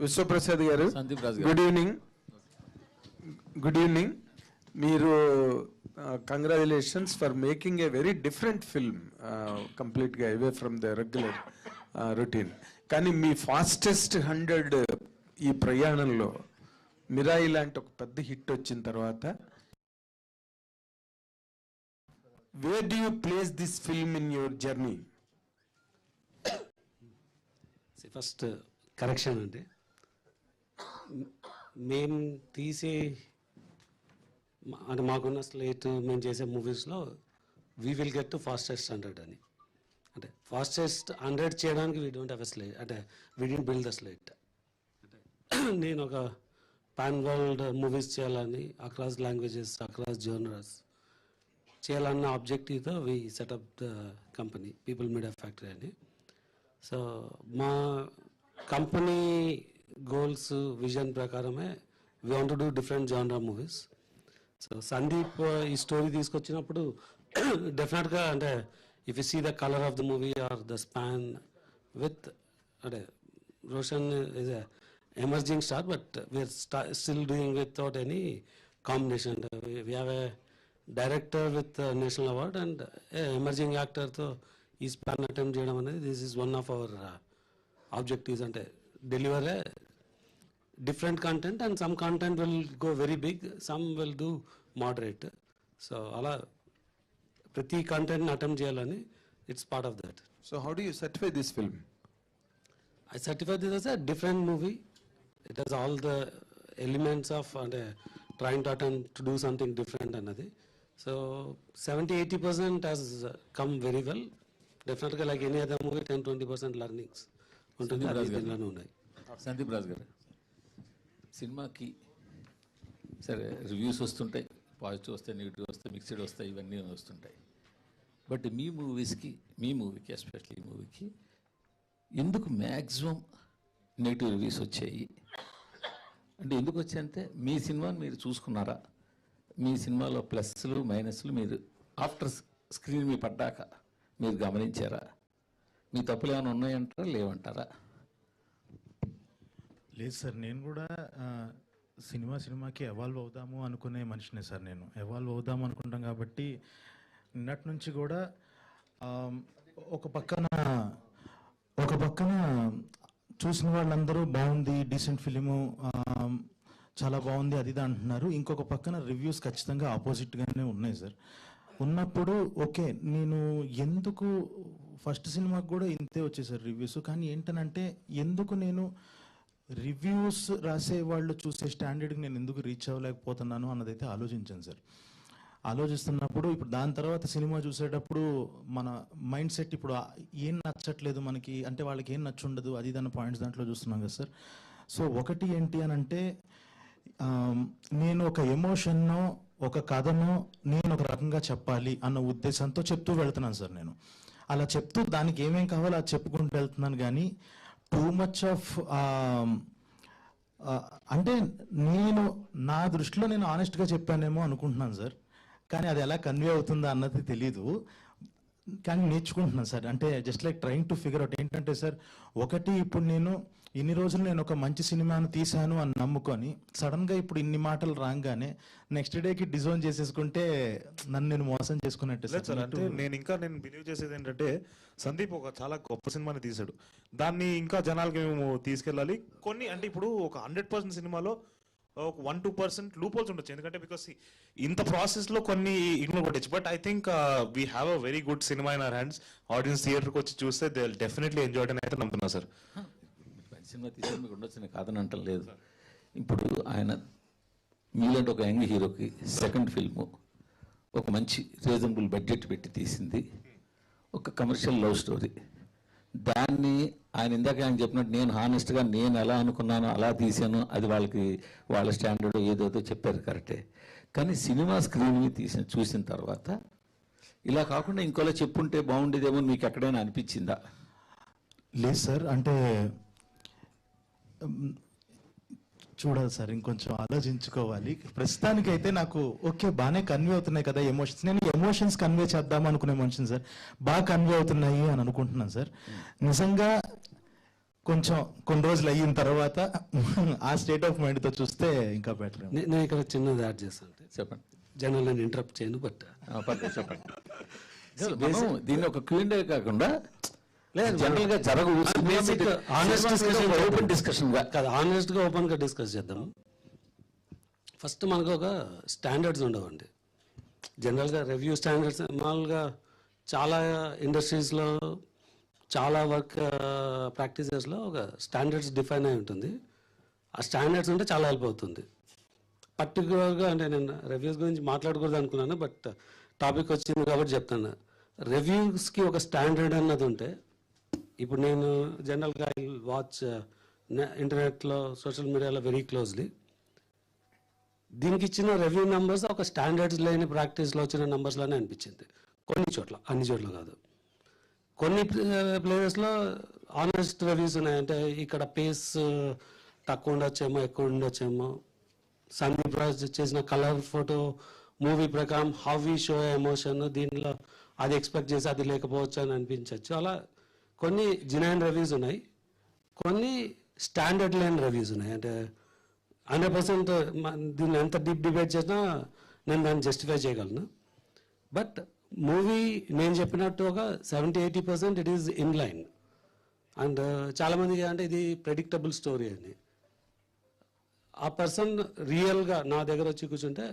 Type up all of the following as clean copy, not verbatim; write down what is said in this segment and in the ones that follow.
Vishwaprasad garu, good evening. మీరు congratulations for making a very different film, కంప్లీట్గా away from the regular routine. కానీ మీ fastest 100 ఈ ప్రయాణంలో మిరాయి లాంటి ఒక పెద్ద హిట్ వచ్చిన తర్వాత where do you place this film in your journey? First correction అంటే మేము తీసే అంటే మాకున్న స్లేట్ మేము చేసే మూవీస్లో we will get to fastest 100 అని. అంటే ఫాస్టెస్ట్ 100 చేయడానికి we don't have a slate, అంటే we don't build the slate. అంటే నేను ఒక పాన్ వరల్డ్ మూవీస్ చేయాలని, అక్రాస్ లాంగ్వేజెస్, అక్రాస్ జోనర్స్ చేయాలన్న ఆబ్జెక్టివ్తో we setup the company people media factory అని. సో మా కంపెనీ గోల్స్ విజన్ ప్రకారమే we want to do different genre movies. So Sandeep ఈ స్టోరీ తీసుకొచ్చినప్పుడు డెఫినెట్గా అంటే if you see the colour of the movie or the span with అంటే Roshan is a emerging star, but we're still doing without any combination. We have a director with national award and emerging యాక్టర్తో ఈ span attempt చేయడం అనేది this is one of our objectives. అంటే deliver a different content and some content will go very big, some will do moderate. So అలా ప్రతి కంటెంట్ని attempt చేయాలని it's part of that. So how do you certify this film? I certify this as a different movie. It has all the elements of trying to attempt to do something different another. So 70-80% has come very well. Definitely like any other movie, 10-20% learnings. Sandeep Raj గారు, సినిమాకి సరే reviews వస్తుంటాయి, positive వస్తాయి, negative వస్తాయి, mixed వస్తాయి, ఇవన్నీ వస్తుంటాయి. But మీ మూవీకి ఎస్పెషల్లీ ఈ మూవీకి ఎందుకు మ్యాక్సిమం నెగిటివ్ రివ్యూస్ వచ్చాయి? అంటే ఎందుకు వచ్చాయంటే మీ సినిమాని మీరు చూసుకున్నారా? మీ సినిమాలో ప్లస్లు మైనస్లు మీరు ఆఫ్టర్ స్క్రీన్ మీ పడ్డాక మీరు గమనించారా? మీ తప్పులు ఏమైనా ఉన్నాయంటారా, లేవంటారా? లేదు సార్, నేను కూడా సినిమాకి ఎవాల్వ్ అవుదాము అనుకునే మనిషినే సార్. నేను ఎవాల్వ్ అవుదాము అనుకుంటాం కాబట్టి నిన్నటి నుంచి కూడా ఒక పక్కన చూసిన వాళ్ళందరూ బాగుంది, డీసెంట్ ఫిలిము, చాలా బాగుంది, అది ఇది అంటున్నారు. ఇంకొక పక్కన రివ్యూస్ ఖచ్చితంగా ఆపోజిట్గానే ఉన్నాయి సార్. ఉన్నప్పుడు ఓకే, నేను ఎందుకు ఫస్ట్ సినిమాకి కూడా ఇంతే వచ్చాయి సార్ రివ్యూస్. కానీ ఏంటనంటే ఎందుకు నేను రివ్యూస్ రాసే వాళ్ళు చూసే స్టాండర్డ్కి నేను ఎందుకు రీచ్ అవ్వలేకపోతున్నాను అన్నదైతే ఆలోచించాను సార్. ఆలోచిస్తున్నప్పుడు ఇప్పుడు దాని తర్వాత సినిమా చూసేటప్పుడు మన మైండ్ సెట్ ఇప్పుడు ఏం నచ్చట్లేదు మనకి, అంటే వాళ్ళకి ఏం నచ్చుండదు, అది దాని పాయింట్స్ దాంట్లో చూస్తున్నాం కదా సార్. సో ఒకటి ఏంటి అని అంటే నేను ఒక ఎమోషన్నో ఒక కథనో నేను ఒక రకంగా చెప్పాలి అన్న ఉద్దేశంతో చెప్తూ వెళ్తున్నాను సార్. నేను అలా చెప్తూ దానికి ఏమేం కావాలో అది చెప్పుకుంటూ వెళ్తున్నాను. కానీ టూ మచ్ ఆఫ్ అంటే నేను నా దృష్టిలో నేను ఆనెస్ట్గా చెప్పానేమో అనుకుంటున్నాను సార్. కానీ అది ఎలా కన్వే అవుతుందో అన్నది తెలీదు, కానీ నేర్చుకుంటున్నాను సార్. అంటే just like trying to figure out. ఏంటంటే సార్, ఒకటి ఇప్పుడు నేను ఇన్ని రోజులు నేను ఒక మంచి సినిమాను తీశాను అని నమ్ముకొని సడన్గా ఇప్పుడు ఇన్ని మాటలు రాగానే నెక్స్ట్ డేకి డిజోన్ చేసేసుకుంటే నన్ను నేను మోసం చేసుకున్నట్టు సార్. అంటే నేను బిలీవ్ చేసేది ఏంటంటే సందీప్ ఒక చాలా గొప్ప సినిమాని తీశాడు, దాన్ని ఇంకా జనాలకి మేము తీసుకెళ్ళాలి. కొన్ని అంటే ఇప్పుడు ఒక 100% సినిమాలో ఒక 1-2% లూప్ హోల్స్ ఉండొచ్చు, ఎందుకంటే బికాస్ ఇంత ప్రాసెస్లో కొన్ని ఇగ్నోర్ కొట్టచ్చు. But I think we have a very good cinema in our hands. Audience థియేటర్కి వచ్చి చూస్తే దే విల్ డెఫినెట్లీ ఎంజాయ్ అని అయితే నమ్ముతున్నా సార్. సినిమా తీసే మీకు ఉండొచ్చు, నేను కాదని అంటం లేదు. ఇప్పుడు ఆయన మీలాంటి ఒక యంగ్ హీరోకి సెకండ్ ఫిల్ము ఒక మంచి రీజనబుల్ బడ్జెట్ పెట్టి తీసింది, ఒక కమర్షియల్ లవ్ స్టోరీ. దాన్ని ఆయన ఇందాక ఆయన చెప్పినట్టు నేను హానెస్ట్గా నేను ఎలా అనుకున్నానో అలా తీసాను, అది వాళ్ళ స్టాండర్డ్ ఏదైతే చెప్పారు కరెక్టే. కానీ సినిమా స్క్రీన్ మీద చూసిన తర్వాత ఇలా కాకుండా ఇంకోలా చెప్పుంటే బాగుండేదేమో మీకు ఎక్కడైనా అనిపించిందా? లేదు సార్, అంటే చూడాలి సార్, ఇంకొంచెం ఆలోచించుకోవాలి. ప్రస్తుతానికైతే నాకు ఓకే బాగానే కన్వే అవుతున్నాయి కదా ఎమోషన్స్. నేను ఎమోషన్స్ కన్వే చేద్దాం అనుకునే మనిషిని సార్, బాగా కన్వే అవుతున్నాయి అని అనుకుంటున్నాను సార్. నిజంగా కొంచెం కొన్ని రోజులు అయిన తర్వాత ఆ స్టేట్ ఆఫ్ మైండ్తో చూస్తే ఇంకా బెటర్. నేను ఇక్కడ చిన్నది యాడ్ చేస్తాను. చెప్పండి. జనరల్ నేను ఇంటరప్ట్ చేయను, బట్ పర్లేదు, చెప్పండి. మనం దీన్ని ఒక క్యూఎండే కాకుండా జనరల్ గా జరగవు, basic honest discussion, open discussion గా కాదు, ఆనెస్ట్ గా ఓపెన్ గా డిస్కస్ చేద్దాం. ఫస్ట్ మనకు ఒక స్టాండర్డ్స్ ఉండవండి. జనరల్గా రివ్యూ స్టాండర్డ్స్ మామూలుగా చాలా ఇండస్ట్రీస్లో చాలా వర్క్ ప్రాక్టీసెస్లో ఒక స్టాండర్డ్స్ డిఫైన్ అయి ఉంటుంది. ఆ స్టాండర్డ్స్ ఉంటే చాలా హెల్ప్ అవుతుంది. పర్టికులర్గా అంటే నేను రివ్యూస్ గురించి మాట్లాడకూడదు అనుకున్నాను, బట్ టాపిక్ వచ్చింది కాబట్టి చెప్తాను. రివ్యూస్కి ఒక స్టాండర్డ్ అన్నది ఉంటే, ఇప్పుడు నేను జనరల్గా ఐ వాచ్ ఇంటర్నెట్లో సోషల్ మీడియాలో వెరీ క్లోజ్లీ. దీనికి ఇచ్చిన రివ్యూ నెంబర్స్ ఒక స్టాండర్డ్స్ లేని ప్రాక్టీస్లో వచ్చిన నెంబర్స్లోనే అనిపించింది. కొన్ని చోట్ల, అన్ని చోట్ల కాదు. కొన్ని ప్లేసెస్లో ఆనెస్ట్ రివ్యూస్ ఉన్నాయి. అంటే ఇక్కడ పేస్ తక్కువ ఉండొచ్చేమో, ఎక్కువ ఉండొచ్చేమో. సందీప్ రాజ్ చేసిన కలర్ ఫోటో మూవీ ప్రకారం హౌ వి షో ఎమోషన్, దీనిలో అది ఎక్స్పెక్ట్ చేసి అది లేకపోవచ్చు అని అనిపించవచ్చు. అలా కొన్ని జెన్యూన్ రివ్యూస్ ఉన్నాయి, కొన్ని స్టాండర్డ్ లేని రివ్యూస్ ఉన్నాయి. అంటే 100% దీన్ని ఎంత డీప్ డిబేట్ చేసినా నేను దాన్ని జస్టిఫై చేయగలను. బట్ మూవీ నేను చెప్పినట్టు ఒక 70-80% it is in line. And చాలామందికి అంటే ఇది ప్రెడిక్టబుల్ స్టోరీ అని. ఆ పర్సన్ రియల్గా నా దగ్గర వచ్చి కూర్చుంటే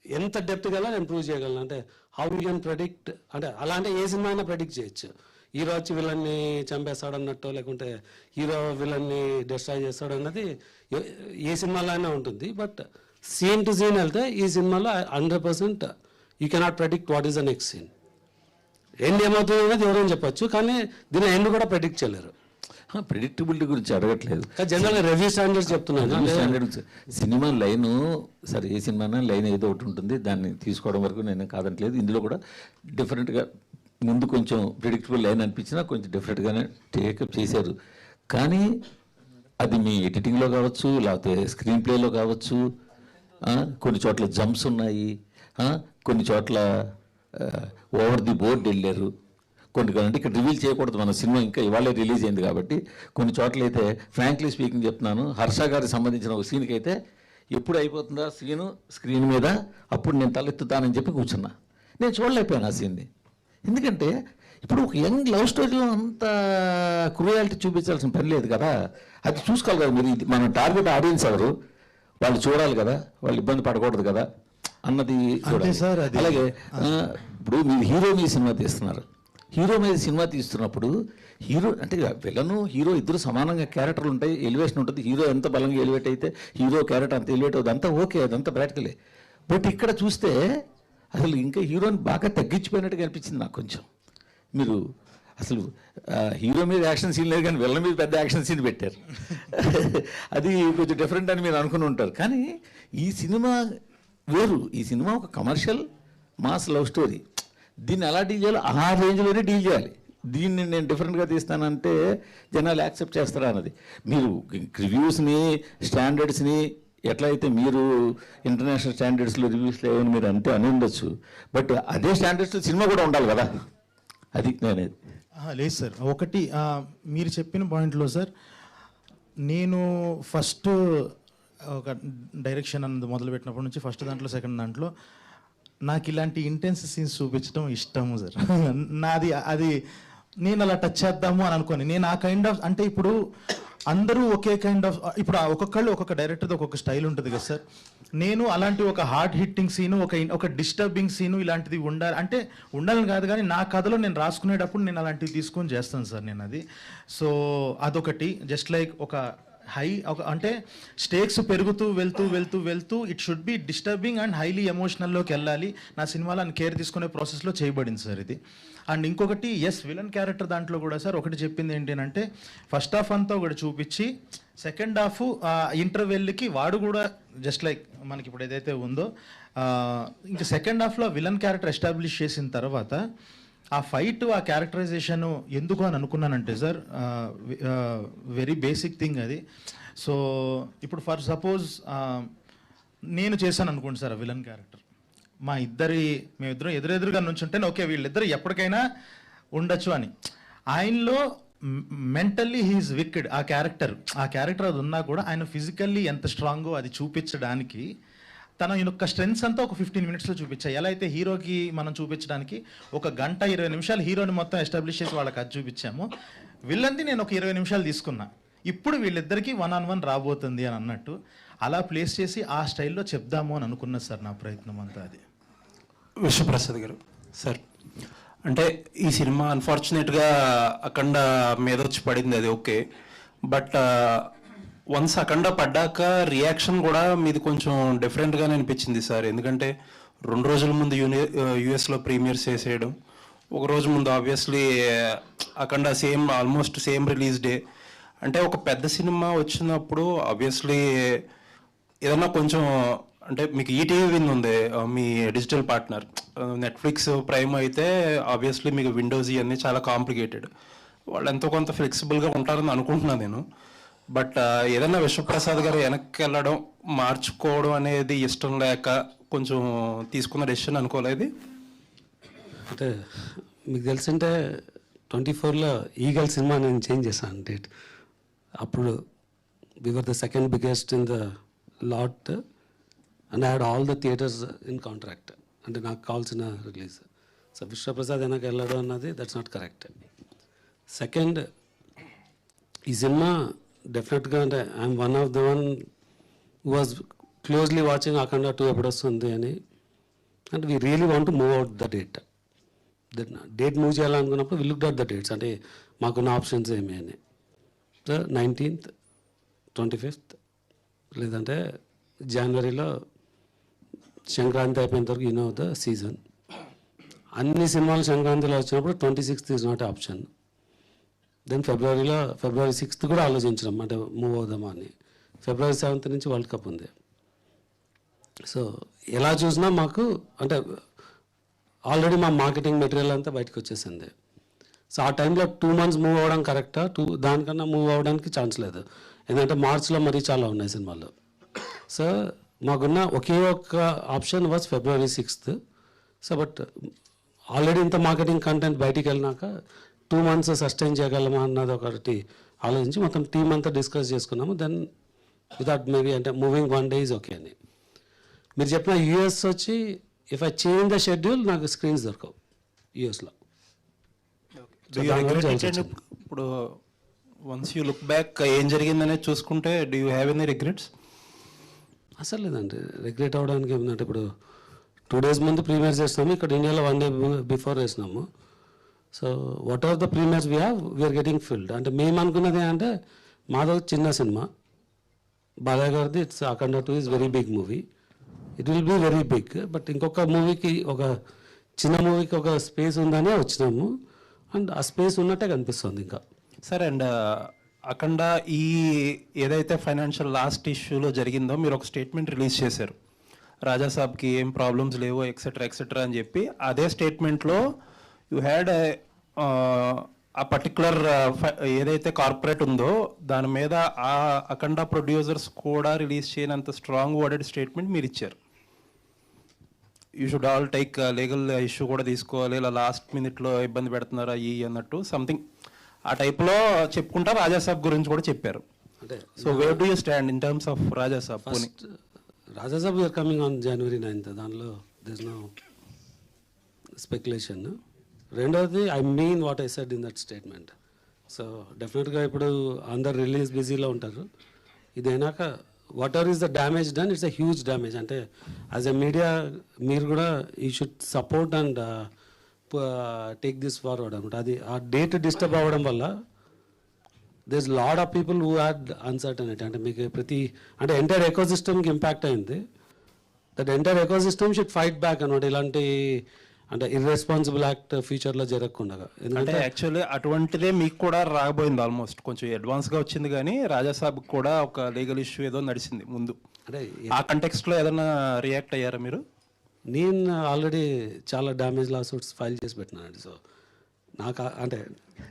ఎంత డెప్త్ గల నేను ప్రూవ్ చేయగలను. అంటే హౌ యూ కెన్ ప్రెడిక్ట్, అంటే అలా అంటే ఏ సినిమా అయినా ప్రెడిక్ట్ చేయొచ్చు. హీరో వచ్చి విలన్ని చంపేస్తాడు అన్నట్టు, లేకుంటే హీరో విలన్ని డిస్ట్రాయ్ చేస్తాడు అన్నది ఏ సినిమాలో అయినా ఉంటుంది. బట్ సీన్ టు సీన్ వెళ్తే ఈ సినిమాలో 100% you cannot predict what is the next scene. End ఏమవుతుంది అనేది ఎవరైనా చెప్పచ్చు, కానీ దీని ఎండ్ కూడా ప్రెడిక్ట్ చేయలేరు. ప్రిడిక్టబిలిటీ గురించి అడగట్లేదు, జనరల్గా రివ్యూ స్టాండర్డ్స్ చెప్తున్నాను. స్టాండర్డ్స్ సినిమా లైను సరే, ఏ సినిమా లైన్ ఏదో ఒకటి ఉంటుంది, దాన్ని తీసుకోవడం వరకు నేను కాదట్లేదు. ఇందులో కూడా డిఫరెంట్గా ముందు కొంచెం ప్రిడిక్టబుల్ లైన్ అనిపించినా కొంచెం డిఫరెంట్గానే టేకప్ చేశారు. కానీ అది మీ ఎడిటింగ్లో కావచ్చు, లేకపోతే స్క్రీన్ ప్లేలో కావచ్చు, కొన్ని చోట్ల జంప్స్ ఉన్నాయి, కొన్ని చోట్ల ఓవర్ ది బోర్డ్ వెళ్ళారు. కొన్ని అంటే ఇక్కడ రివీల్ చేయకూడదు, మన సినిమా ఇంకా ఇవాళే రిలీజ్ అయింది కాబట్టి. కొన్ని చోట్ల అయితే ఫ్రాంక్లీ స్పీకింగ్ చెప్తున్నాను, హర్ష గారికి సంబంధించిన ఒక సీన్కి అయితే ఎప్పుడు అయిపోతుందా సీను స్క్రీన్ మీద, అప్పుడు నేను తలెత్తుతానని చెప్పి కూర్చున్నా. నేను చూడలేకపోయాను ఆ సీన్ని. ఎందుకంటే ఇప్పుడు ఒక యంగ్ లవ్ స్టోరీలో అంత క్రూయాలిటీ చూపించాల్సిన పని లేదు కదా. అది చూసుకోవాలి కదా మీరు. మన టార్గెట్ ఆడియన్స్ ఎవరు, వాళ్ళు చూడాలి కదా, వాళ్ళు ఇబ్బంది పడకూడదు కదా అన్నది చూడాలి. అలాగే ఇప్పుడు మీరు హీరో మీద సినిమా తీస్తున్నారు, హీరో మీద సినిమా తీస్తున్నప్పుడు హీరో అంటే విలను హీరో ఇద్దరు సమానంగా క్యారెక్టర్లు ఉంటాయి, ఎలివేషన్ ఉంటుంది. హీరో ఎంత బలంగా ఎలివేట్ అయితే హీరో క్యారెక్టర్ అంత ఎలివేట్ అవుతుంది, అంతా ఓకే, అదంతా ప్రాక్టికలే. బట్ ఇక్కడ చూస్తే అసలు ఇంకా హీరోని బాగా తగ్గించిపోయినట్టుగా అనిపించింది నాకు కొంచెం. మీరు అసలు హీరో మీద యాక్షన్ సీన్ లేదు, కానీ విలన్ మీద పెద్ద యాక్షన్ సీన్ పెట్టారు. అది కొంచెం డిఫరెంట్ అని మీరు అనుకుని ఉంటారు. కానీ ఈ సినిమా వేరు, ఈ సినిమా ఒక కమర్షియల్ మాస్ లవ్ స్టోరీ. దీన్ని ఎలా డీల్ చేయాలో ఆ రేంజ్లోనే డీల్ చేయాలి. దీన్ని నేను డిఫరెంట్గా తీస్తానంటే జనాలు యాక్సెప్ట్ చేస్తారా అన్నది. మీరు రివ్యూస్ని స్టాండర్డ్స్ని ఎట్లయితే మీరు ఇంటర్నేషనల్ స్టాండర్డ్స్లో రివ్యూస్లో ఏమని మీరు అంతే అని ఉండొచ్చు, బట్ అదే స్టాండర్డ్స్లో సినిమా కూడా ఉండాలి కదా. అది నేనేది లేదు సార్. ఒకటి మీరు చెప్పిన పాయింట్లో సార్, నేను ఫస్ట్ ఒక డైరెక్షన్ అన్నది మొదలుపెట్టినప్పటి నుంచి ఫస్ట్ దాంట్లో సెకండ్ దాంట్లో నాకు ఇలాంటి ఇంటెన్స్ సీన్స్ చూపించడం ఇష్టము సార్. నాది అది నేను అలా టచ్ చేద్దాము అని అనుకోని నేను ఆ కైండ్ ఆఫ్, అంటే ఇప్పుడు అందరూ ఒకే కైండ్ ఆఫ్, ఇప్పుడు ఒక్కొక్కళ్ళు ఒక్కొక్క డైరెక్టర్ది ఒక్కొక్క స్టైల్ ఉంటుంది కదా సార్. నేను అలాంటి ఒక హార్డ్ హిట్టింగ్ సీను, ఒక డిస్టర్బింగ్ సీను ఇలాంటిది ఉండాలి అంటే ఉండాలని కాదు, కానీ నా కథలో నేను రాసుకునేటప్పుడు నేను అలాంటివి తీసుకొని చేస్తాను సార్ నేను అది. సో అదొకటి. జస్ట్ లైక్ ఒక అంటే స్టేక్స్ పెరుగుతూ వెళ్తూ it should be disturbing and highly ఎమోషనల్లోకి వెళ్ళాలి. నా సినిమాలో కేర్ తీసుకునే ప్రాసెస్లో చేయబడింది సార్ ఇది. అండ్ ఇంకొకటి విలన్ క్యారెక్టర్ దాంట్లో కూడా సార్ ఒకటి చెప్పింది ఏంటి అంటే, ఫస్ట్ హాఫ్ అంతా ఒకటి చూపించి సెకండ్ హాఫ్ ఇంటర్వెల్కి వాడు కూడా జస్ట్ లైక్ మనకి ఇప్పుడు ఏదైతే ఉందో ఇంకా సెకండ్ హాఫ్లో విలన్ క్యారెక్టర్ ఎస్టాబ్లిష్ చేసిన తర్వాత ఆ ఫైట్, ఆ క్యారెక్టరైజేషన్ ఎందుకు అని అనుకున్నానంటే సార్, వెరీ బేసిక్ థింగ్ అది. సో ఇప్పుడు ఫర్ సపోజ్ నేను చేశాను అనుకోండి సార్ ఆ విలన్ క్యారెక్టర్, మేమిద్దరం ఎదురెదురుగా నుంచుంటే ఓకే వీళ్ళిద్దరు ఎప్పటికైనా ఉండొచ్చు అని. ఆయనలో మెంటల్లీ హీఈస్ విక్డ్. ఆ క్యారెక్టర్ అది ఉన్నా కూడా ఆయన ఫిజికల్లీ ఎంత స్ట్రాంగో అది చూపించడానికి తన యొక్క స్ట్రెంగ్స్ అంతా ఒక 15 minutesలో చూపించాయి. ఎలా అయితే హీరోకి మనం చూపించడానికి 1 గంట 20 నిమిషాలు హీరోని మొత్తం ఎస్టాబ్లిష్ చేసి వాళ్ళకి అది చూపించాము, విల్లన్ది నేను ఒక 20 నిమిషాలు తీసుకున్నా. ఇప్పుడు వీళ్ళిద్దరికీ 1-on-1 రాబోతుంది అని అన్నట్టు అలా ప్లేస్ చేసి ఆ స్టైల్లో చెప్దాము అని అనుకున్నా సార్. నా ప్రయత్నం అంతా అది. విశ్వప్రసాద్ గారు సార్, అంటే ఈ సినిమా అన్ఫార్చునేట్గా అఖండ మీద వచ్చి పడింది, అది ఓకే. బట్ వన్స్ అఖండ పడ్డాక రియాక్షన్ కూడా మీది కొంచెం డిఫరెంట్గానే అనిపించింది సార్. ఎందుకంటే 2 రోజుల ముందు యూఎస్లో ప్రీమియర్స్ చేసేయడం, 1 రోజు ముందు ఆబ్వియస్లీ అఖండ ఆల్మోస్ట్ సేమ్ రిలీజ్ డే. అంటే ఒక పెద్ద సినిమా వచ్చినప్పుడు ఆబ్వియస్లీ ఏదన్నా కొంచెం, అంటే మీకు ఈటీవీ విన్ ఉంది మీ డిజిటల్ పార్ట్నర్, నెట్ఫ్లిక్స్ ప్రైమ్ అయితే ఆబ్వియస్లీ మీకు విండోస్ ఇవన్నీ చాలా కాంప్లికేటెడ్. వాళ్ళు ఎంతో కొంత ఫ్లెక్సిబుల్గా ఉంటారని అనుకుంటున్నాను నేను. బట్ ఏదన్నా విశ్వప్రసాద్ గారు వెనక్కి వెళ్ళడం, మార్చుకోవడం అనేది ఇష్టం లేక కొంచెం తీసుకున్న డెసిషన్ అనుకోలేదు. అంటే మీకు తెలిసింటే 24లో ఈగల్ సినిమా నేను చేంజ్ చేశాను డేట్. అప్పుడు we were the second biggest in the lot and I had all the theatres in contract. అంటే నాకు కావాల్సిన రిలీజ్. సో విశ్వప్రసాద్ వెనక్కి వెళ్ళడం అన్నది దట్స్ నాట్ కరెక్ట్. సెకండ్, ఈ సినిమా డెఫినెట్గా అంటే I'm one of the one was closely watching Akhanda 2 ఎప్పుడు వస్తుంది అని. And we really want to move out the date. Date move చేయాలనుకున్నప్పుడు వి లుక్డ్ అట్ ద డేట్స్, అంటే మాకున్న ఆప్షన్స్ ఏమి అని. సో 19th, 25th లేదంటే జనవరిలో సంక్రాంతి అయిపోయిన వరకు యూనో ద సీజన్. అన్ని సినిమాలు సంక్రాంతిలో వచ్చినప్పుడు 26th is not option. Then February 6th కూడా ఆలోచించడం, అంటే మూవ్ అవుదామా అని. February 7th నుంచి వరల్డ్ కప్ ఉంది. సో ఎలా చూసినా మాకు అంటే ఆల్రెడీ మా మార్కెటింగ్ మెటీరియల్ అంతా బయటకు వచ్చేసింది. సో ఆ టైంలో 2 months మూవ్ అవ్వడం కరెక్టా? దానికన్నా మూవ్ అవ్వడానికి ఛాన్స్ లేదు. ఎందుకంటే మార్చ్లో మరీ చాలా ఉన్నాయి సినిమాలు. సో మాకున్న ఒకే ఒక్క option was February 6th. So but already ఇంత మార్కెటింగ్ కంటెంట్ బయటికి వెళ్ళినాక 2 months సస్టైన్ చేయగలమా అన్నది ఒకటి ఆలోచించి మొత్తం టీం అంతా డిస్కస్ చేసుకున్నాము. దెన్ వితౌట్ మేబీ అంటే మూవింగ్ 1 day ఈజ్ ఓకే అని. మీరు చెప్పిన యూఎస్ వచ్చి if I change the schedule నాకు స్క్రీన్స్ దొరకవు యూఎస్లో. ఇప్పుడు వన్స్ యూ లుక్ బ్యాక్ ఏం జరిగిందనేది చూసుకుంటే do you have any regrets? అసలు లేదండి, రిగ్రెట్ అవ్వడానికి ఏమిటంటే ఇప్పుడు 2 days ముందు ప్రీమియర్స్ చేసినాము, ఇక్కడ ఇండియాలో 1 day బిఫోర్ వేసినాము. So what are the premieres we have we're getting filled. అంటే మేము అనుకున్నది అంటే మాదో చిన్న సినిమా, బాలయ్య గారిది it's Akhanda 2 is very big movie, it will be very big. But ఇంకొక మూవీకి ఒక చిన్న మూవీకి ఒక స్పేస్ ఉందనే వచ్చినాము, అండ్ ఆ స్పేస్ ఉన్నట్టే కనిపిస్తుంది ఇంకా. సరే, అండ్ అఖండ ఈ ఏదైతే ఫైనాన్షియల్ లాస్ట్ ఇష్యూలో జరిగిందో మీరు ఒక స్టేట్మెంట్ రిలీజ్ చేశారు, రాజాసాబ్కి ఏం ప్రాబ్లమ్స్ లేవు ఎక్సెట్రా అని చెప్పి. అదే స్టేట్మెంట్లో యూ హ్యాడ్ ఆ పర్టికులర్ ఏదైతే కార్పొరేట్ ఉందో దాని మీద ఆ అఖండ ప్రొడ్యూసర్స్ కూడా రిలీజ్ చేయనంత స్ట్రాంగ్ వర్డెడ్ స్టేట్మెంట్ మీరు ఇచ్చారు. You should all take legal issue కూడా తీసుకోవాలి, ఇలా లాస్ట్ మినిట్లో ఇబ్బంది పెడుతున్నారా అన్నట్టు సంథింగ్ ఆ టైప్లో చెప్పుకుంటా రాజాసాబ్ గురించి కూడా చెప్పారు. అంటే so where do you stand in terms of Rajasaab? Rajasaab we're coming on January 9th, దానిలో దిస్ నో స్పెక్యులేషన్. రెండవది I mean what I said in that statement. So డెఫినెట్గా ఇప్పుడు అందరు రిలీజ్ బిజీలో ఉంటారు. ఇదైనాక whatever is the damage done, it's a huge damage. అంటే as a media మీరు కూడా you should support and take this forward అనమాట. అది ఆ డేట్ డిస్టర్బ్ అవ్వడం వల్ల there is lot of people who had uncertainty. అంటే మీకు అంటే ఎంటైర్ ఎకోసిస్టమ్కి ఇంపాక్ట్ అయింది. That entire ecosystem should fight back అనమాట, ఇలాంటి అంటే ఇర్రెస్పాన్సిబుల్ యాక్ట్ ఫ్యూచర్లో జరగకుండా. ఎందుకంటే యాక్చువల్లీ అటువంటిదే మీకు కూడా రాబోయింది, ఆల్మోస్ట్ కొంచెం అడ్వాన్స్గా వచ్చింది. కానీ రాజాసాబ్ కూడా ఒక లీగల్ ఇష్యూ ఏదో నడిచింది ముందు. అంటే ఆ కంటెక్స్ట్లో ఏదైనా రియాక్ట్ అయ్యారా మీరు? నేను ఆల్రెడీ చాలా డ్యామేజ్ లా సూట్స్ ఫైల్ చేసి పెట్టినానండి. సో నాకు అంటే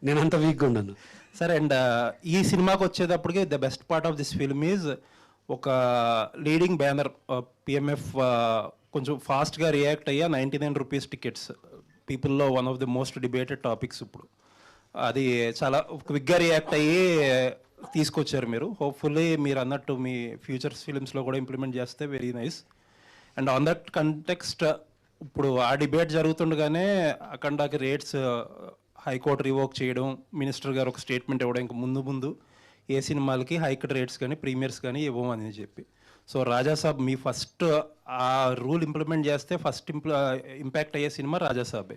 నేను అంత వీక్గా ఉన్నాను. సరే, అండ్ ఈ సినిమాకి వచ్చేటప్పటికి the best part of this film is ఒక లీడింగ్ బ్యానర్ పిఎంఎఫ్ కొంచెం ఫాస్ట్గా రియాక్ట్ అయ్యా 99 rupees టికెట్స్ పీపుల్లో one of the most debated topics ఇప్పుడు. అది చాలా క్విక్గా రియాక్ట్ అయ్యి తీసుకొచ్చారు మీరు. హోప్ఫుల్లీ మీరు అన్నట్టు మీ ఫ్యూచర్స్ ఫిలిమ్స్లో కూడా ఇంప్లిమెంట్ చేస్తే very nice. And on that context ఇప్పుడు ఆ డిబేట్ జరుగుతుండగానే అఖండాకి రేట్స్ హైకోర్టు రివోక్ చేయడం, మినిస్టర్ గారు ఒక స్టేట్మెంట్ ఇవ్వడం, ఇంకా ముందు ఏ సినిమాలకి హైక్ రేట్స్ కానీ ప్రీమియర్స్ కానీ ఇవ్వమని చెప్పి. సో రాజాసాబ్ మీ ఫస్ట్ ఆ రూల్ ఇంప్లిమెంట్ చేస్తే ఫస్ట్ ఇంపాక్ట్ అయ్యే సినిమా రాజాసాబే.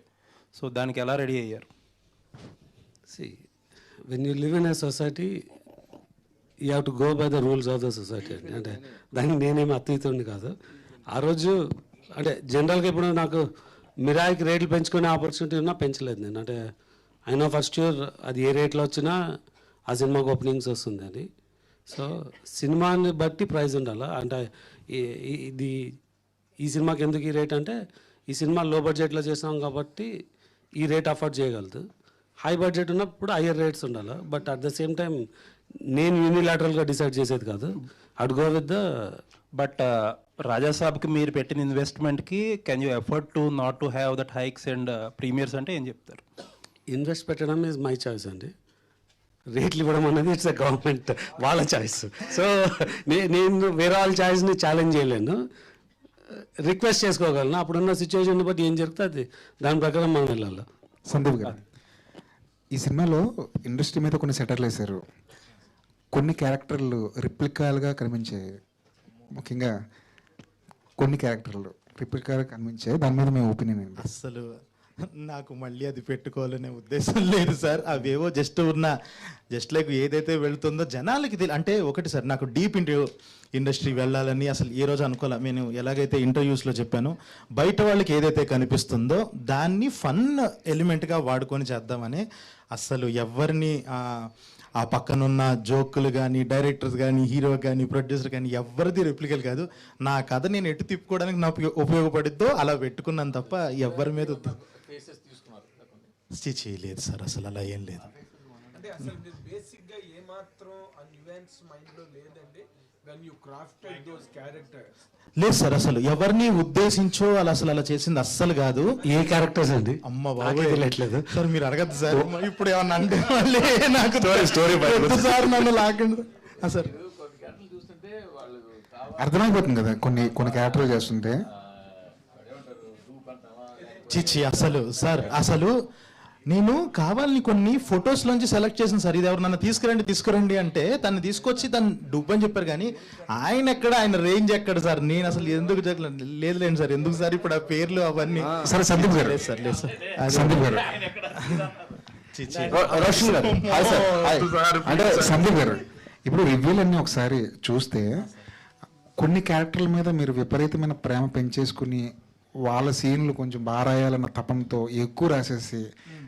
సో దానికి ఎలా రెడీ అయ్యారు? See, when you live in a society, you have to go by the rules of the society. అంటే దానికి నేనేమి అతీతుడిని కాదు. ఆ రోజు అంటే జనరల్గా ఇప్పుడు నాకు మిరాయికి రేట్లు పెంచుకునే ఆపర్చునిటీ ఉన్నా పెంచలేదు నేను. అంటే అయినా ఫస్ట్ ఇయర్ అది ఏ రేట్లో వచ్చినా ఆ సినిమాకి ఓపెనింగ్స్ వస్తుంది అని. సో సినిమాని బట్టి ప్రైస్ ఉండాలి. అంటే ఇది ఈ సినిమాకి ఎందుకు ఈ రేట్ అంటే ఈ సినిమా లో బడ్జెట్లో చేసాం కాబట్టి ఈ రేట్ అఫోర్డ్ చేయగలదు. హై బడ్జెట్ ఉన్నప్పుడు హయ్యర్ రేట్స్ ఉండాలి. But at the same time నేను యూనిలాటరల్గా డిసైడ్ చేసేది కాదు. Add go with the but రాజాసాబ్కి మీరు పెట్టిన ఇన్వెస్ట్మెంట్కి can you effort to not to have that hikes and premieres అంటే ఏం చెప్తారు? ఇన్వెస్ట్ పెట్టడం ఈజ్ మై చాయిస్ అండి. రేట్లు ఇవ్వడం అనేది ఇట్స్ గవర్నమెంట్ వాళ్ళ చాయిస్. సో నేను వేరే వాళ్ళ చాయిస్ని ఛాలెంజ్ చేయలేను, రిక్వెస్ట్ చేసుకోగలను. అప్పుడున్న సిచ్యువేషన్ బట్టి ఏం జరుగుతుంది దాని ప్రకారం మనం వెళ్ళాలి. సందీప్ గారు, ఈ సినిమాలో ఇండస్ట్రీ మీద కొన్ని సెటర్లు వేశారు. కొన్ని క్యారెక్టర్లు రిప్లికాలుగా కనిపించాయి. ముఖ్యంగా కొన్ని క్యారెక్టర్లు రిప్లికాలుగా కనిపించాయి. దాని మీద మీ ఒపీనియన్ ఏంటి? అస్సలు నాకు మళ్ళీ అది పెట్టుకోవాలనే ఉద్దేశం లేదు సార్. అవేవో జస్ట్ లైక్ ఏదైతే వెళుతుందో జనాలకి అంటే ఒకటి సార్, నాకు డీప్ ఇండస్ట్రీ వెళ్ళాలని అసలు ఏ రోజు అనుకోలే. నేను ఎలాగైతే ఇంటర్వ్యూస్లో చెప్పాను, బయట వాళ్ళకి ఏదైతే కనిపిస్తుందో దాన్ని ఫన్ ఎలిమెంట్గా వాడుకొని చేద్దామని. అస్సలు ఎవరిని ఆ పక్కనున్న జోకులు కానీ డైరెక్టర్స్ కానీ హీరో కానీ ప్రొడ్యూసర్ కానీ ఎవరిది రెప్లికల్ కాదు. నా కథ నేను ఎటు తిప్పుకోవడానికి నాకు ఉపయోగపడిద్దో అలా పెట్టుకున్నాను తప్ప ఎవరి మీద చేయలేదు సార్. అసలు అలా ఏం లేదు. అంటే అసలు మీరు బేసిక్గా ఏమాత్రం ఆ న్యూయాన్స్ మైండ్లో లేదండి when you crafted those characters? లేదు సార్, అసలు ఎవరిని ఉద్దేశించో అలా చేసింది అస్సలు కాదు. ఏ క్యారెక్టర్స్ అండి? అమ్మ బాబోయ్, తెలియట్లేదు సార్. మీరు అడగద్దు సార్. ఇప్పుడు ఏమన్నా అంటే మళ్ళీ నాకు స్టోరీ సార్ నన్ను లాగండి సార్. అర్థమైపోతుంది కదా కొన్ని క్యారెక్టర్లు చేస్తుంటే. చిచ్చి అసలు సార్, అసలు నేను కావాలని కొన్ని ఫొటోస్లోంచి సెలెక్ట్ చేసిన సార్. ఇది ఎవరు నన్ను తీసుకురండి అంటే తను తీసుకొచ్చి తను డబ్బని చెప్పారు. కానీ ఆయన రేంజ్ ఎక్కడ సార్? నేను అసలు ఎందుకు లేదులేండి సార్. ఎందుకు సార్ ఇప్పుడు ఆ పేర్లు అవన్నీ? సరే సందీప్ గారు, లేదు సార్. సందీప్ గారు, రోషన్ గారు, అంటే సందీప్ గారు, ఇప్పుడు రివ్యూలన్నీ ఒకసారి చూస్తే కొన్ని క్యారెక్టర్ల మీద మీరు విపరీతమైన ప్రేమ పెంచేసుకుని వాళ్ళ సీన్లు కొంచెం బాగా రాయాలన్న తపంతో ఎక్కువ రాసేసి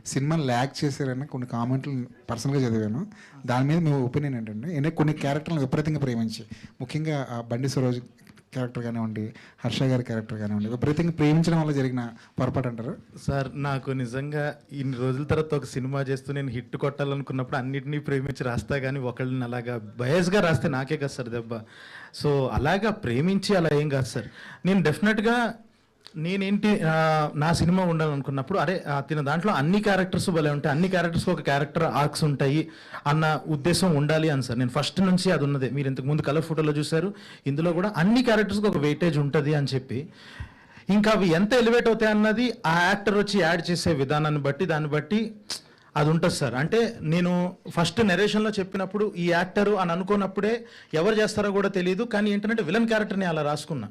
సినిమాని ల్యాక్ చేశారని కొన్ని కామెంట్లు పర్సనల్గా చదివాను. దాని మీద మీ ఒపీనియన్ ఏంటంటే? కొన్ని క్యారెక్టర్లను విపరీతంగా ప్రేమించి, ముఖ్యంగా బండి సరోజ్ క్యారెక్టర్ కానివ్వండి, హర్ష గారి క్యారెక్టర్ కానివ్వండి, విపరీతంగా ప్రేమించడం వల్ల జరిగిన పొరపాటు అంటారు? సార్, నాకు నిజంగా ఇన్ని రోజుల తర్వాత ఒక సినిమా చేస్తూ నేను హిట్ కొట్టాలనుకున్నప్పుడు అన్నిటినీ ప్రేమించి రాస్తా, కానీ ఒకళ్ళని అలాగా బయస్గా రాస్తే నాకే కదా సార్ దెబ్బ. సో అలాగా ప్రేమించి అలా ఏం కాదు సార్. నేను డెఫినెట్గా నేనేంటి నా సినిమా ఉండాలనుకున్నప్పుడు తిన దాంట్లో అన్ని క్యారెక్టర్స్ భలే ఉంటాయి, అన్ని క్యారెక్టర్స్కి ఒక క్యారెక్టర్ ఆర్క్స్ ఉంటాయి అన్న ఉద్దేశం ఉండాలి అని సార్. నేను ఫస్ట్ నుంచి అది ఉన్నదే. మీరు ఇంతకుముందు కలర్ ఫోటోలో చూశారు, ఇందులో కూడా అన్ని క్యారెక్టర్స్కి ఒక వెయిటేజ్ ఉంటుంది అని చెప్పి, ఇంకా అవి ఎంత ఎలివేట్ అవుతాయి అన్నది ఆ యాక్టర్ వచ్చి యాడ్ చేసే విధానాన్ని బట్టి దాన్ని బట్టి అది ఉంటుంది సార్. అంటే నేను ఫస్ట్ నెరేషన్లో చెప్పినప్పుడు ఈ యాక్టరు అని అనుకున్నప్పుడే ఎవరు చేస్తారో కూడా తెలియదు, కానీ ఏంటంటే విలన్ క్యారెక్టర్ని అలా రాసుకున్నా.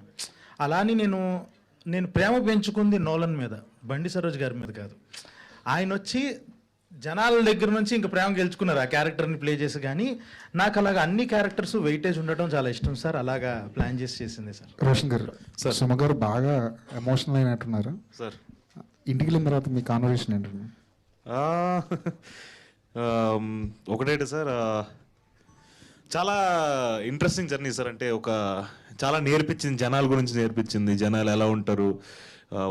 అలా అని నేను ప్రేమ పెంచుకుంది నోలన్ మీద, బండి సరోజ్ గారి మీద కాదు. ఆయన వచ్చి జనాల దగ్గర నుంచి ఇంకా ప్రేమ గెలుచుకున్నారు ఆ క్యారెక్టర్ని ప్లే చేసి. కానీ నాకు అలాగా అన్ని క్యారెక్టర్స్ వెయిటేజ్ ఉండటం చాలా ఇష్టం సార్. అలాగా ప్లాన్ చేసి చేసింది సార్. రోషన్ గారు, సుమ గారు బాగా ఎమోషనల్ అయినట్టున్నారు సార్. ఇంటికి వెళ్ళిన తర్వాత మీ కాన్వర్సేషన్ ఏంటండి? ఒకటేంటి సార్, చాలా ఇంట్రెస్టింగ్ జర్నీ సార్. అంటే చాలా నేర్పించింది, జనాల గురించి నేర్పించింది. జనాలు ఎలా ఉంటారు,